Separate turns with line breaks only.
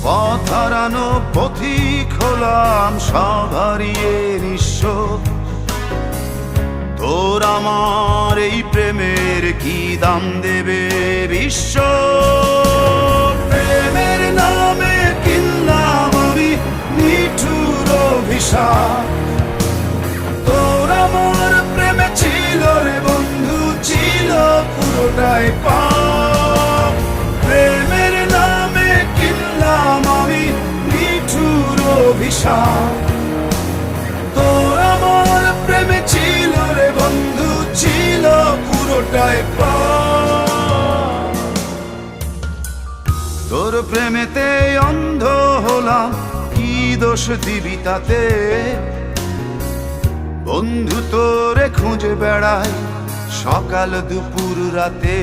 পথ হারানো পথিক হলাম সব হারিয়ে নিঃস্ব। তোর আমার এই প্রেমের কি দাম দেবে বিশ্ব? প্রেমের নামে কিনলাম আমি নিঠুর অভিশাপ। তোর আমার প্রেমে ছিল রে বন্ধু, ছিল পুরোটাই পাপ। প্রেমের নামে কিনলাম আমি নিঠুর অভিশাপ। তোর আমার প্রেমে ছিল রে বন্ধু, ছিল পুরোটাই পাপ। তোর প্রেমেতে অন্ধ হলাম, কি দোষ দিবি তাতে? বন্ধু তোরে খুঁজে বেড়াই সকাল দুপুর রাতে।